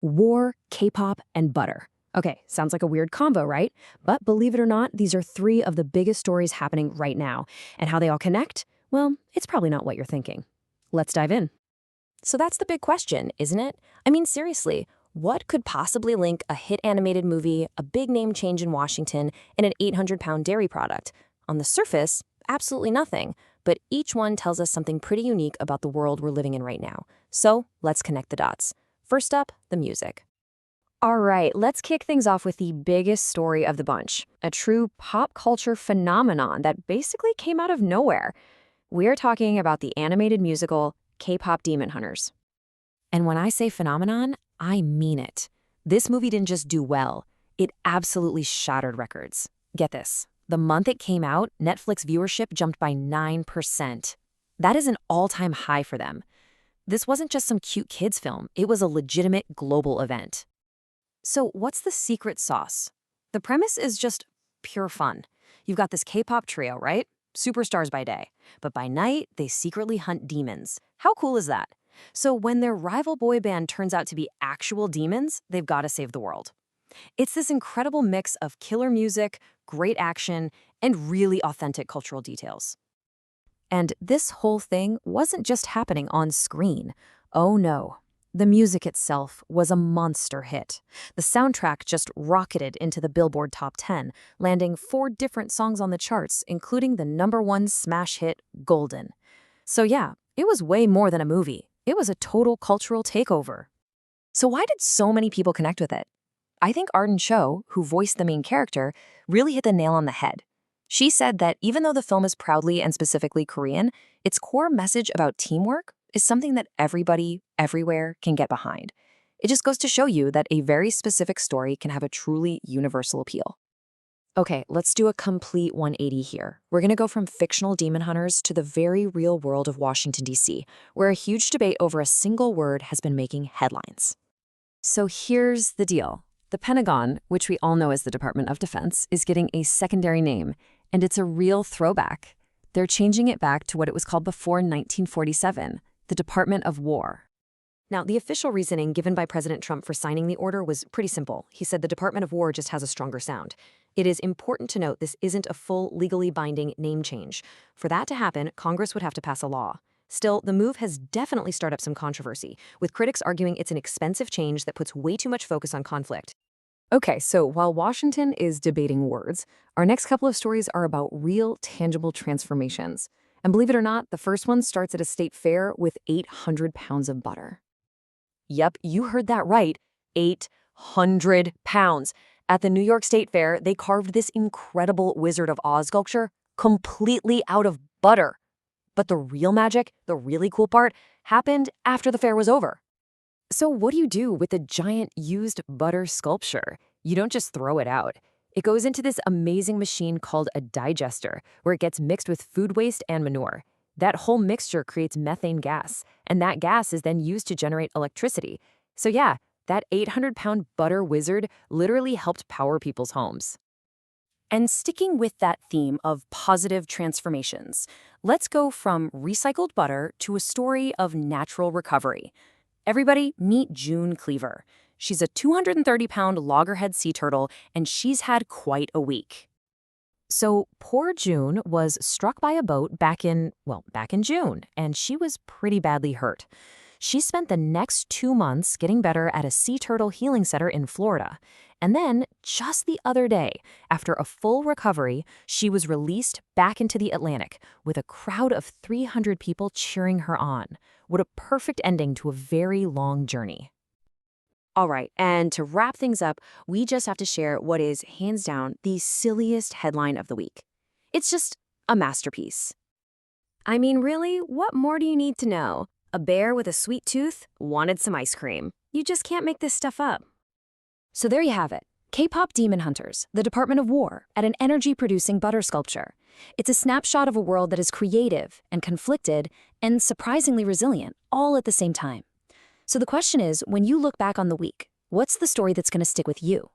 War, K-pop, and butter. Okay, sounds like a weird combo, right? But believe it or not, these are three of the biggest stories happening right now. And how they all connect? Well, it's probably not what you're thinking. Let's dive in. So that's the big question, isn't it? I mean, seriously, what could possibly link a hit animated movie, a big name change in Washington, and an 800-pound dairy product? On the surface, absolutely nothing, but each one tells us something pretty unique about the world we're living in right now. So let's connect the dots. First up, the music. All right, let's kick things off with the biggest story of the bunch, a true pop culture phenomenon that basically came out of nowhere. We're talking about the animated musical K-pop Demon Hunters. And when I say phenomenon, I mean it. This movie didn't just do well, it absolutely shattered records. Get this, the month it came out, Netflix viewership jumped by 9%. That is an all-time high for them. This wasn't just some cute kids film, it was a legitimate global event. So what's the secret sauce? The premise is just pure fun. You've got this K-pop trio, right? Superstars by day. But by night, they secretly hunt demons. How cool is that? So when their rival boy band turns out to be actual demons, they've got to save the world. It's this incredible mix of killer music, great action, and really authentic cultural details. And this whole thing wasn't just happening on screen. Oh no. The music itself was a monster hit. The soundtrack just rocketed into the Billboard Top 10, landing 4 different songs on the charts, including the #1 smash hit, Golden. So yeah, it was way more than a movie. It was a total cultural takeover. So why did so many people connect with it? I think Arden Cho, who voiced the main character, really hit the nail on the head. She said that even though the film is proudly and specifically Korean, its core message about teamwork is something that everybody, everywhere can get behind. It just goes to show you that a very specific story can have a truly universal appeal. Okay, let's do a complete 180 here. We're going to go from fictional demon hunters to the very real world of Washington, D.C., where a huge debate over a single word has been making headlines. So here's the deal. The Pentagon, which we all know as the Department of Defense, is getting a secondary name, and it's a real throwback. They're changing it back to what it was called before 1947, the Department of War. Now, the official reasoning given by President Trump for signing the order was pretty simple. He said the Department of War just has a stronger sound. It is important to note this isn't a full, legally binding name change. For that to happen, Congress would have to pass a law. Still, the move has definitely stirred up some controversy, with critics arguing it's an expensive change that puts way too much focus on conflict. Okay, so while Washington is debating words, our next couple of stories are about real, tangible transformations. And believe it or not, the first one starts at a state fair with 800 pounds of butter. Yep, you heard that right. 800 pounds. At the New York State Fair, they carved this incredible Wizard of Oz sculpture completely out of butter. But the real magic, the really cool part, happened after the fair was over. So what do you do with a giant used butter sculpture? You don't just throw it out. It goes into this amazing machine called a digester, where it gets mixed with food waste and manure. That whole mixture creates methane gas, and that gas is then used to generate electricity. So yeah, that 800-pound butter wizard literally helped power people's homes. And sticking with that theme of positive transformations, let's go from recycled butter to a story of natural recovery. Everybody, meet June Cleaver. She's a 230-pound loggerhead sea turtle, and she's had quite a week. So poor June was struck by a boat back in June, and she was pretty badly hurt. She spent the next 2 months getting better at a sea turtle healing center in Florida. And then, just the other day, after a full recovery, she was released back into the Atlantic with a crowd of 300 people cheering her on. What a perfect ending to a very long journey. All right, and to wrap things up, we just have to share what is, hands down, the silliest headline of the week. It's just a masterpiece. I mean, really, what more do you need to know? A bear with a sweet tooth wanted some ice cream. You just can't make this stuff up. So there you have it. K-pop Demon Hunters, the Department of War, at an energy-producing butter sculpture. It's a snapshot of a world that is creative and conflicted and surprisingly resilient, all at the same time. So the question is, when you look back on the week, what's the story that's going to stick with you?